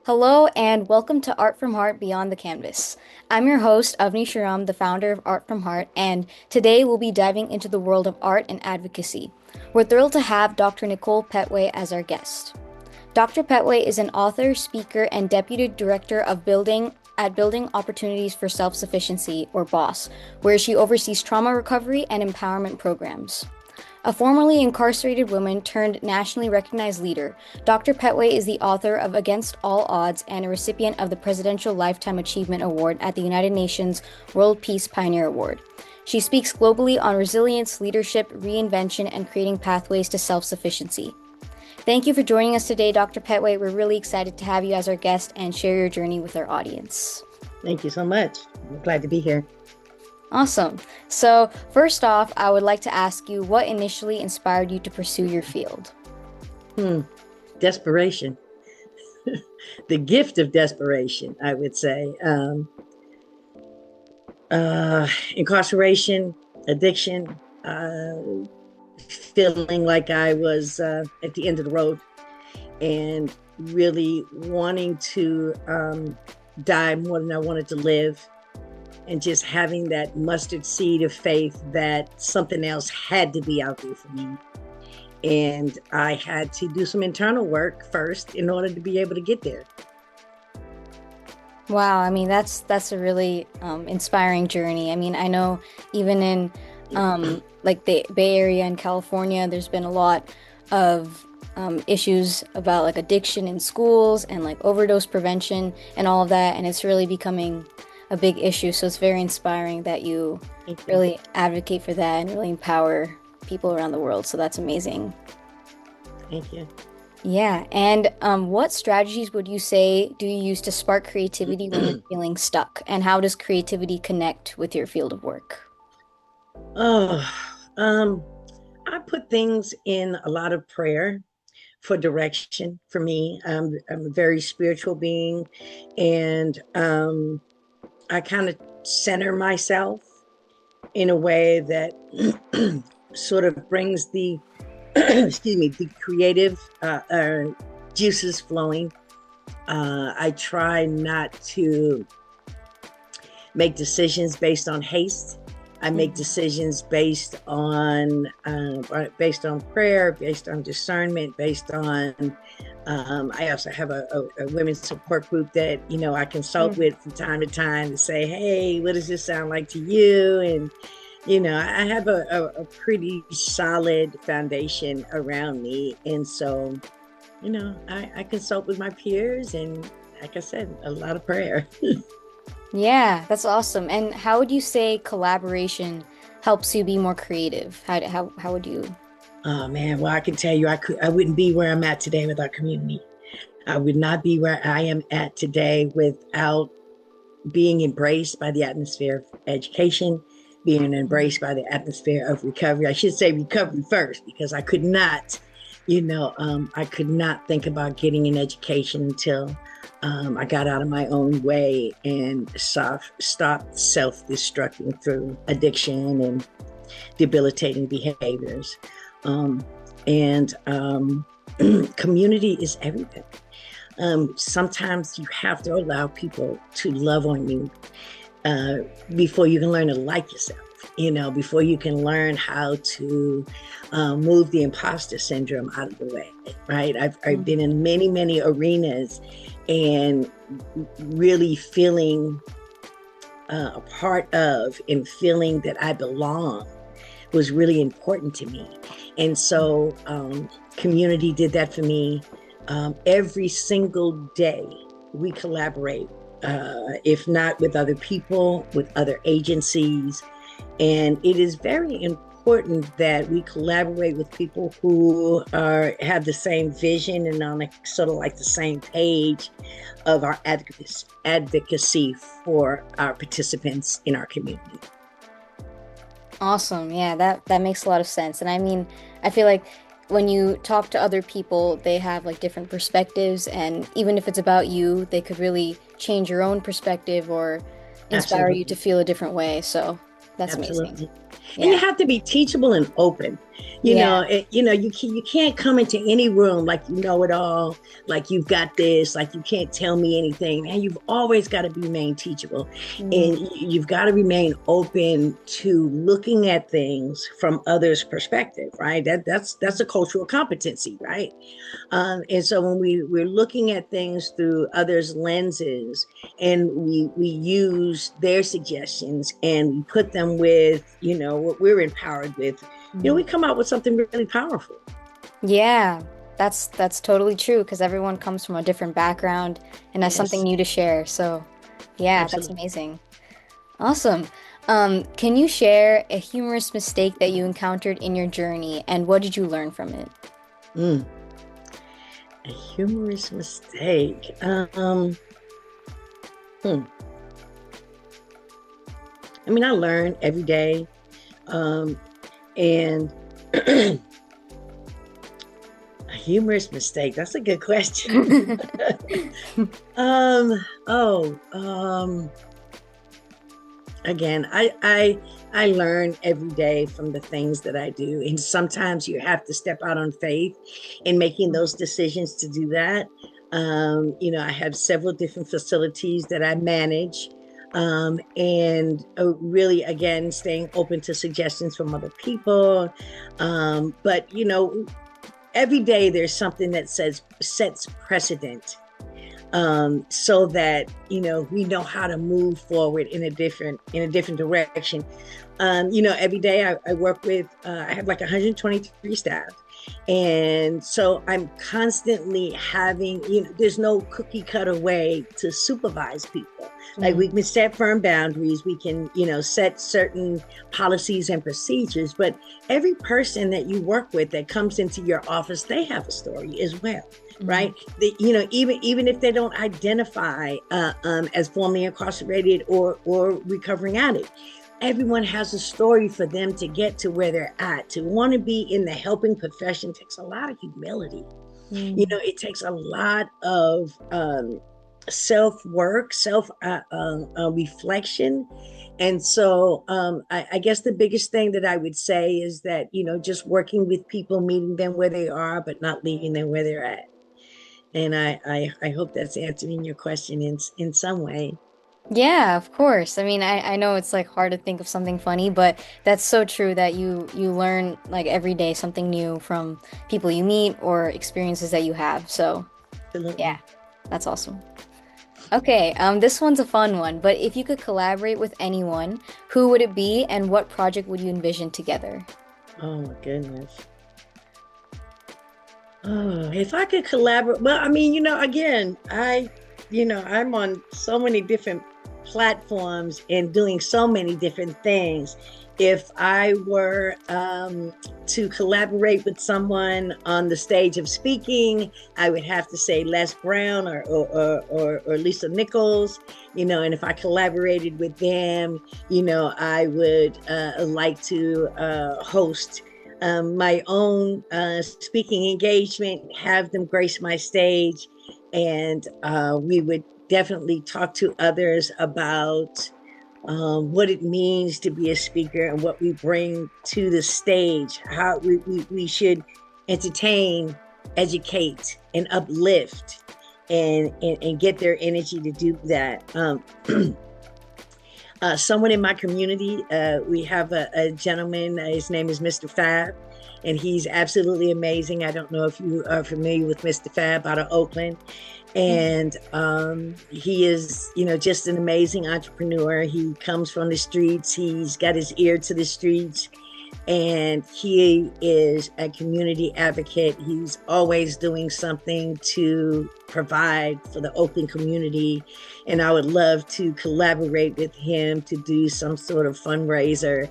Hello and welcome to Art from Heart Beyond the Canvas. I'm your host, Avni Sharam, the founder of Art from Heart, and today we'll be diving into the world of art and advocacy. We're thrilled to have Dr. Nichole Pettway as our guest. Dr. Pettway is an author, speaker, and deputy director of Building Opportunities for Self-Sufficiency, or BOSS, where she oversees trauma recovery and empowerment programs. A formerly incarcerated woman turned nationally recognized leader, Dr. Pettway is the author of Against All Odds and a recipient of the Presidential Lifetime Achievement Award at the United Nations World Peace Pioneer Award. She speaks globally on resilience, leadership, reinvention, and creating pathways to self-sufficiency. Thank you for joining us today, Dr. Pettway. We're really excited to have you as our guest and share your journey with our audience. Thank you so much. I'm glad to be here. Awesome. So, first off, I would like to ask you what initially inspired you to pursue your field? Desperation. The gift of desperation, I would say. Incarceration, addiction, feeling like I was at the end of the road and really wanting to die more than I wanted to live. And just having that mustard seed of faith that something else had to be out there for me. And I had to do some internal work first in order to be able to get there. Wow, I mean that's a really inspiring journey. I mean, I know even in like the Bay Area in California, there's been a lot of issues about like addiction in schools and like overdose prevention and all of that, and it's really becoming a big issue. So it's very inspiring that you really advocate for that and really empower people around the world. So that's amazing. Thank you. Yeah. And what strategies would you say do you use to spark creativity when you're feeling stuck? And how does creativity connect with your field of work? Oh, I put things in a lot of prayer for direction for me. I'm a very spiritual being, and I kind of center myself in a way that sort of brings the, excuse me, the creative juices flowing. I try not to make decisions based on haste. I make decisions based on prayer, based on discernment, based on. I also have a women's support group that I consult with from time to time to say, hey, what does this sound like to you? And I have a pretty solid foundation around me, and so I consult with my peers, and like I said, a lot of prayer. Yeah, that's awesome. And how would you say collaboration helps you be more creative? How would you? Oh man, well I can tell you I wouldn't be where I'm at today without community. I would not be where I am at today without being embraced by the atmosphere of education, being embraced by the atmosphere of recovery. I should say recovery first, because I could not, I could not think about getting an education until I got out of my own way and stopped self-destructing through addiction and debilitating behaviors. And community is everything. Sometimes you have to allow people to love on you before you can learn to like yourself, before you can learn how to move the imposter syndrome out of the way, right? I've been in many, many arenas and really feeling a part of and feeling that I belong was really important to me. And so community did that for me. Every single day we collaborate, if not with other people, with other agencies. And it is very important that we collaborate with people who have the same vision and on sort of like the same page of our advocacy for our participants in our community. Awesome. Yeah, that makes a lot of sense. And I mean, I feel like when you talk to other people, they have like different perspectives, and even if it's about you, they could really change your own perspective or inspire you to Absolutely. feel a different way. So that's amazing. Absolutely. And you Yeah. have to be teachable and open. Yeah. You can't come into any room like you know it all, like you've got this, like you can't tell me anything. And you've always got to remain teachable, Mm, and you've got to remain open to looking at things from others' perspective, right? That's a cultural competency, right? And so when we're looking at things through others' lenses, and we use their suggestions and we put them with what we're empowered with, mm. we come out with something really powerful. Yeah, that's totally true because everyone comes from a different background and has something Yes, new to share. So, yeah, that's absolutely. amazing. Awesome. Can you share a humorous mistake that you encountered in your journey and what did you learn from it? Mm, a humorous mistake. Hmm. I mean, I learn every day, um, and a humorous mistake. That's a good question. um. Oh. Again, I learn every day from the things that I do, and sometimes you have to step out on faith in making those decisions to do that. I have several different facilities that I manage, and really, again, staying open to suggestions from other people. But every day there's something that says sets precedent, so that we know how to move forward in a different direction. Every day I work with, I have like 123 staff, and so I'm constantly having, there's no cookie cutter way to supervise people. Like, Mm, we can set firm boundaries, we can set certain policies and procedures, but every person that you work with that comes into your office, they have a story as well, mm, right? Even if they don't identify as formerly incarcerated or recovering addict, everyone has a story for them to get to where they're at. To want to be in the helping profession takes a lot of humility. mm. It takes a lot of self work, self reflection. And so I guess the biggest thing that I would say is that, just working with people, meeting them where they are, but not leaving them where they're at. And I hope that's answering your question in some way. Yeah, of course. I mean, I know it's like hard to think of something funny, but that's so true that you learn like every day something new from people you meet or experiences that you have. So, yeah, Absolutely. that's awesome. Okay, this one's a fun one, but if you could collaborate with anyone, who would it be and what project would you envision together? Oh my goodness. Oh, if I could collaborate, well, I mean, again, I'm on so many different platforms and doing so many different things. If I were to collaborate with someone on the stage of speaking, I would have to say Les Brown or Lisa Nichols, and if I collaborated with them, I would like to host my own speaking engagement, have them grace my stage, and we would definitely talk to others about what it means to be a speaker and what we bring to the stage, how we should entertain, educate, and uplift. And get their energy to do that. Someone in my community, we have a gentleman, his name is Mr. Fab, and he's absolutely amazing. I don't know if you are familiar with Mr. Fab out of Oakland. And he is, just an amazing entrepreneur. He comes from the streets, he's got his ear to the streets, and he is a community advocate. He's always doing something to provide for the Oakland community, and I would love to collaborate with him to do some sort of fundraiser,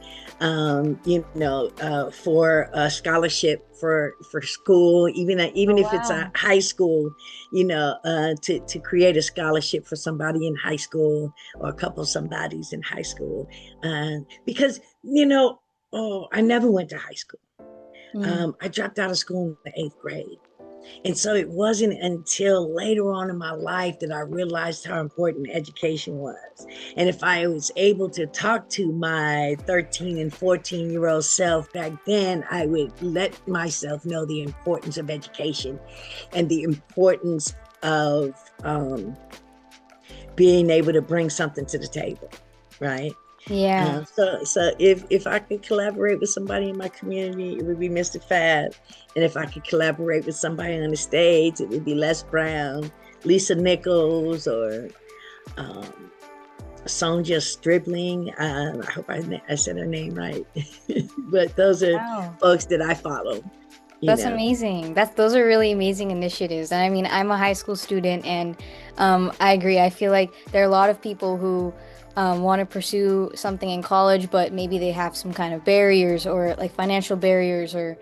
for a scholarship for school, even Oh, if it's a wow. high school, to create a scholarship for somebody in high school, or a couple somebodies in high school, because oh, I never went to high school. Mm, I dropped out of school in the eighth grade. And so it wasn't until later on in my life that I realized how important education was. And if I was able to talk to my 13 and 14-year-old self back then, I would let myself know the importance of education and the importance of being able to bring something to the table, right? Yeah. So if I could collaborate with somebody in my community, it would be Mr. Fab. And if I could collaborate with somebody on the stage, it would be Les Brown, Lisa Nichols, or um, Sonja Stribling. I hope I said her name right. But those are Wow. folks that I follow, you That's know. amazing. Those are really amazing initiatives. And I mean, I'm a high school student, and I agree. I feel like there are a lot of people who want to pursue something in college, but maybe they have some kind of barriers or like financial barriers or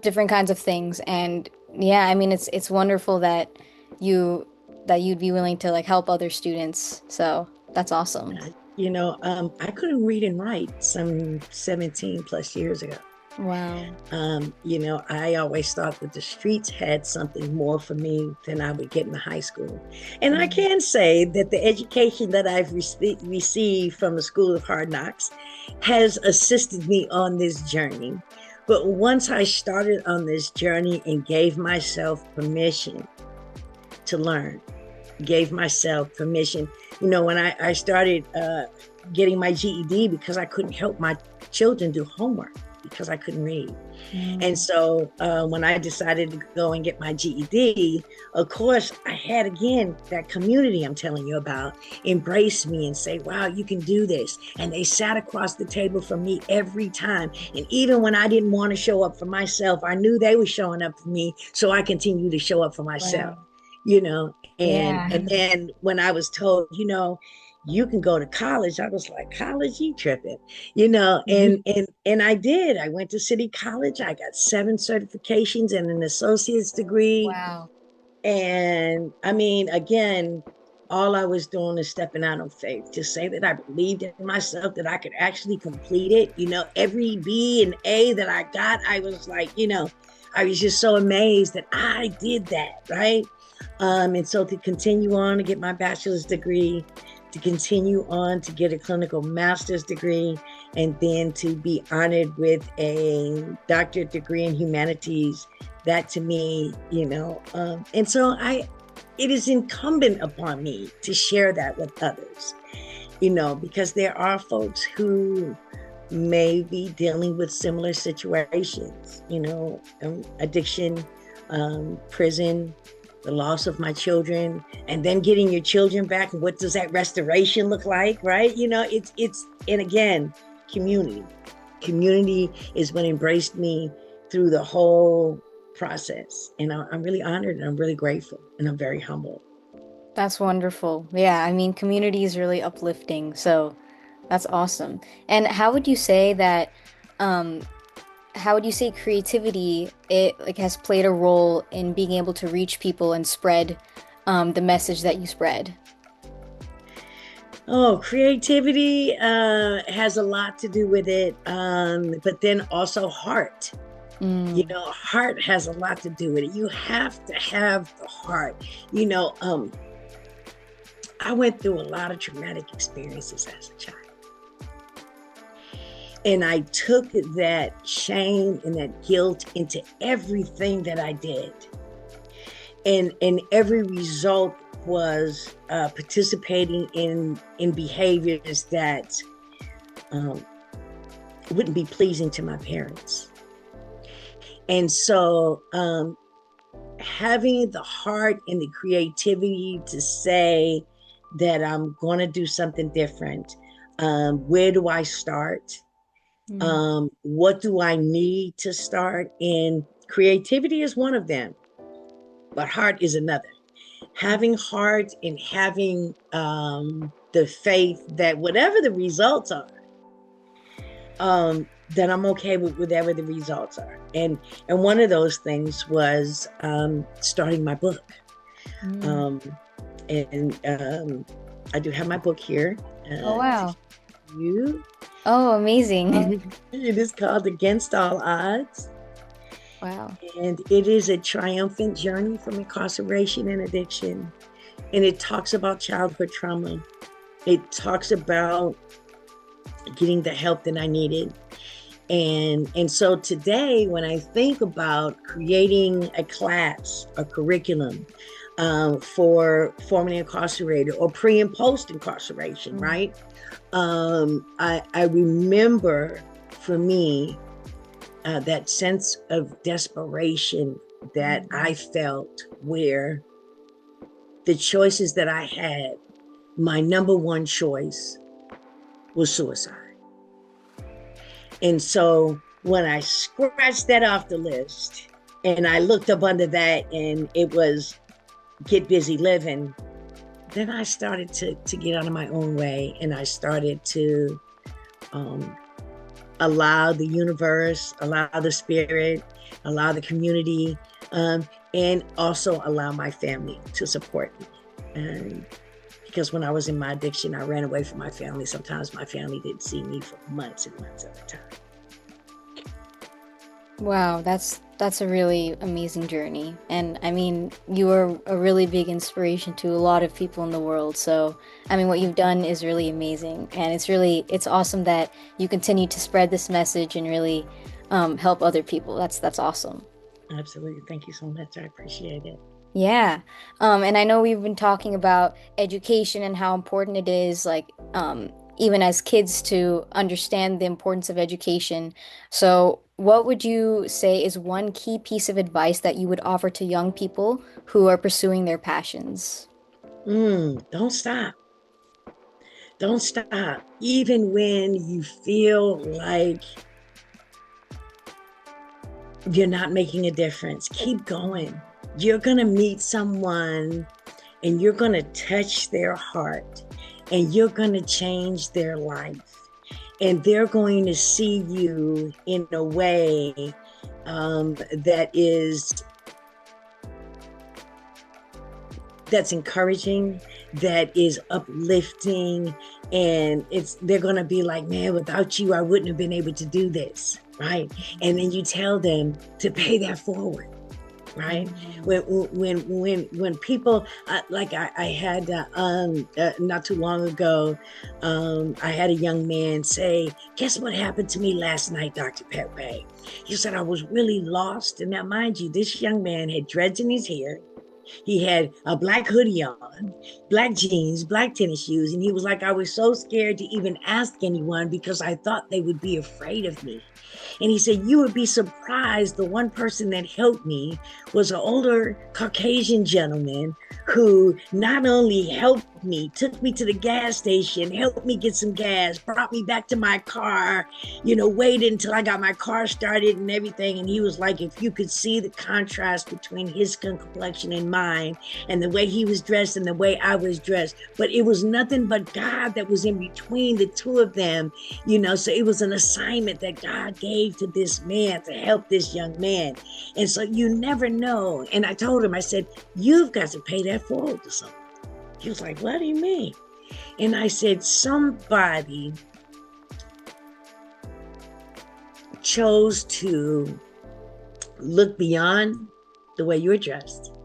different kinds of things. And yeah, I mean, it's wonderful that you that you'd be willing to like help other students. So that's awesome. I couldn't read and write some 17 plus years ago. Wow. I always thought that the streets had something more for me than I would get in the high school. And I Mm. can say that the education that I've received from the School of Hard Knocks has assisted me on this journey. But once I started on this journey and gave myself permission to learn, gave myself permission, when I started getting my GED because I couldn't help my children do homework because I couldn't read. And Mm. so when I decided to go and get my GED, of course, I had again that community I'm telling you about embrace me and say, wow, you can do this. And they sat across the table from me every time. And even when I didn't want to show up for myself, I knew they were showing up for me. So I continued to show up for myself, Wow. and Yeah. then when I was told, you can go to college, I was like, college, you tripping, and I did. I went to City College. I got 7 certifications and an associate's degree. Wow. And I mean, again, all I was doing is stepping out on faith to say that I believed in myself, that I could actually complete it. Every B and A that I got, I was like, I was just so amazed that I did that, right? And so to continue on to get my bachelor's degree, to continue on to get a clinical master's degree, and then to be honored with a doctorate degree in humanities, that to me, and so it is incumbent upon me to share that with others, because there are folks who may be dealing with similar situations, addiction, prison, the loss of my children, and then getting your children back. And what does that restoration look like, right? And again, community. Community is what embraced me through the whole process. And I'm really honored and I'm really grateful and I'm very humble. That's wonderful. Yeah, I mean, community is really uplifting, so that's awesome. And um, how would you say creativity it like has played a role in being able to reach people and spread the message that you spread? Oh, creativity has a lot to do with it, but then also heart. Mm. Heart has a lot to do with it. You have to have the heart. I went through a lot of traumatic experiences as a child. And I took that shame and that guilt into everything that I did. And every result was participating in behaviors that um, wouldn't be pleasing to my parents. And so having the heart and the creativity to say that I'm going to do something different. Where do I start? Mm. What do I need to start? And creativity is one of them, but heart is another. Having heart and having the faith that whatever the results are, then I'm okay with whatever the results are. And one of those things was starting my book. Mm. Um, and I do have my book here Oh, to wow. you. Oh, amazing. It is called Against All Odds. Wow. And it is a triumphant journey from incarceration and addiction. And it talks about childhood trauma. It talks about getting the help that I needed. And so today, when I think about creating a class, a curriculum for formerly incarcerated or pre and post incarceration, right? I remember for me that sense of desperation that I felt where the choices that I had, my number one choice was suicide. And so when I scratched that off the list and I looked up under that and it was get busy living, then I started to get out of my own way, and I started to allow the universe, allow the spirit, allow the community, and also allow my family to support me. And because when I was in my addiction, I ran away from my family. Sometimes my family didn't see me for months and months at a time. Wow, that's a really amazing journey. And I mean, you are a really big inspiration to a lot of people in the world. So, I mean, what you've done is really amazing. And it's awesome that you continue to spread this message and really help other people. That's awesome. Absolutely. Thank you so much. I appreciate it. Yeah. And I know we've been talking about education and how important it is, like, even as kids to understand the importance of education. So, what would you say is one key piece of advice that you would offer to young people who are pursuing their passions? Don't stop. Don't stop. Even when you feel like you're not making a difference, keep going. You're going to meet someone and you're going to touch their heart and you're going to change their life. And they're going to see you in a way that's encouraging, that is uplifting, and they're going to be like, man, without you I wouldn't have been able to do this, right? And then you tell them to pay that forward, right? When people like I had not too long ago, I had a young man say, guess what happened to me last night, Dr. Pettway? He said, I was really lost. And now mind you, this young man had dreads in his hair. He had a black hoodie on, black jeans, black tennis shoes. And he was like, I was so scared to even ask anyone because I thought they would be afraid of me. And he said, you would be surprised. The one person that helped me was an older Caucasian gentleman who not only helped me, took me to the gas station, helped me get some gas, brought me back to my car, waited until I got my car started and everything. And he was like, if you could see the contrast between his skin complexion and mine, and the way he was dressed and the way I was dressed, but it was nothing but God that was in between the two of them, so it was an assignment that God gave to this man to help this young man. And so you never know. And I told him, I said, you've got to pay that forward to someone. He was like, what do you mean? And I said, somebody chose to look beyond the way you're dressed,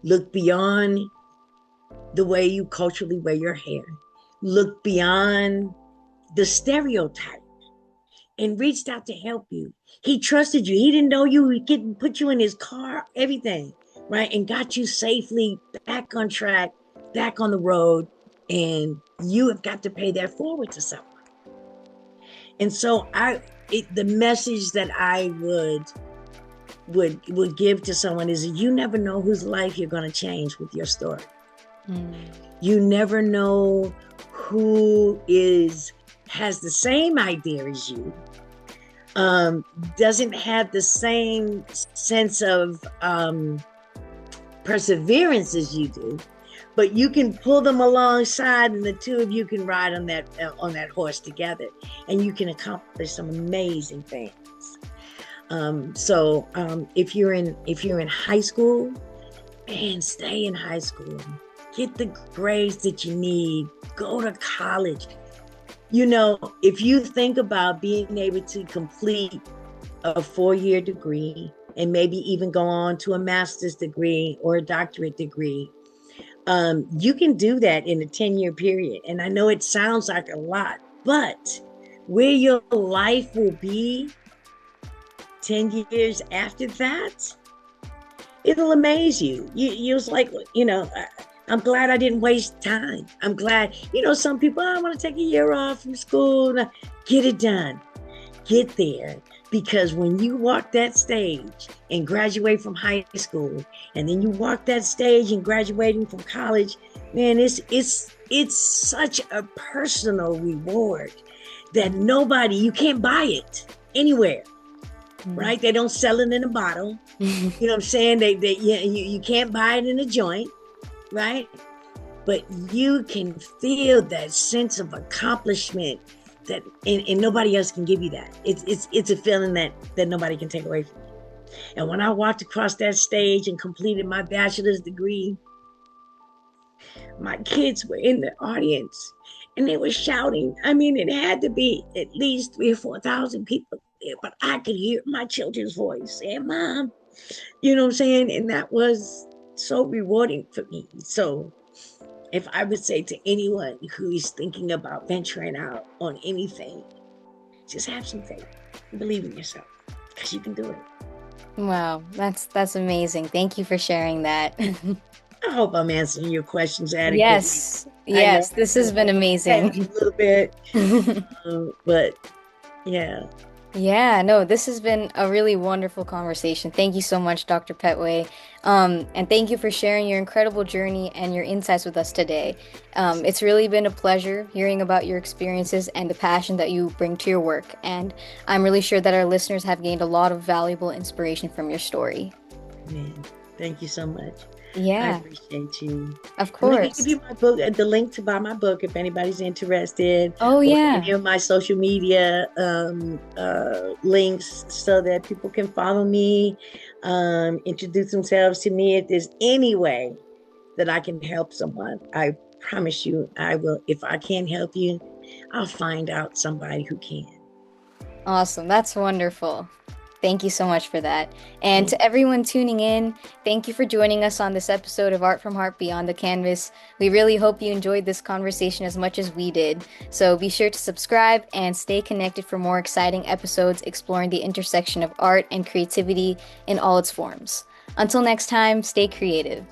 look beyond the way you culturally wear your hair, look beyond the stereotype, and reached out to help you. He trusted you. He didn't know you. He put you in his car, everything, right? And got you safely back on track, back on the road. And you have got to pay that forward to someone. And so the message that I would give to someone is, you never know whose life you're going to change with your story. You never know who has the same idea as you, doesn't have the same sense of perseverance as you do, but you can pull them alongside, and the two of you can ride on that horse together, and you can accomplish some amazing things. So if you're in high school, man, stay in high school. Get the grades that you need. Go to college. If you think about being able to complete a 4-year degree and maybe even go on to a master's degree or a doctorate degree. You can do that in a 10-year period. And I know it sounds like a lot, but where your life will be 10 years after that, it'll amaze you. You're like, I'm glad I didn't waste time. I'm glad, some people, I want to take a year off from school. Get it done. Get there. Because when you walk that stage and graduate from high school, and then you walk that stage and graduating from college, man, it's such a personal reward that you can't buy it anywhere, right? They don't sell it in a bottle. You know what I'm saying? You can't buy it in a joint, right? But you can feel that sense of accomplishment that and nobody else can give you that. It's a feeling that nobody can take away from you. And when I walked across that stage and completed my bachelor's degree, my kids were in the audience and they were shouting. I mean, it had to be at least 3,000 or 4,000 people there, but I could hear my children's voice saying, "Mom," you know what I'm saying? And that was so rewarding for me. So if I would say to anyone who is thinking about venturing out on anything, just have some faith and believe in yourself, because you can do it. Wow, that's amazing. Thank you for sharing that. I hope I'm answering your questions adequately. Yes, I know yes, this has been a amazing. little bit, but yeah. Yeah, no, this has been a really wonderful conversation. Thank you so much, Dr. Petway. And thank you for sharing your incredible journey and your insights with us today. It's really been a pleasure hearing about your experiences and the passion that you bring to your work. And I'm really sure that our listeners have gained a lot of valuable inspiration from your story. Man, thank you so much. I Yeah, appreciate you. of And let me give course. you my book, the link to buy my book if anybody's interested, Oh, or any yeah. of my social media links so that people can follow me, introduce themselves to me. If there's any way that I can help someone, I promise you I will. If I can't help you, I'll find out somebody who can. Awesome. That's wonderful. Thank you so much for that. And Thank to everyone tuning in, thank you for joining us on this episode of Art from Heart Beyond the Canvas. We really hope you enjoyed this conversation as much as we did. So be sure to subscribe and stay connected for more exciting episodes exploring the intersection of art and creativity in all its forms. Until next time, stay creative.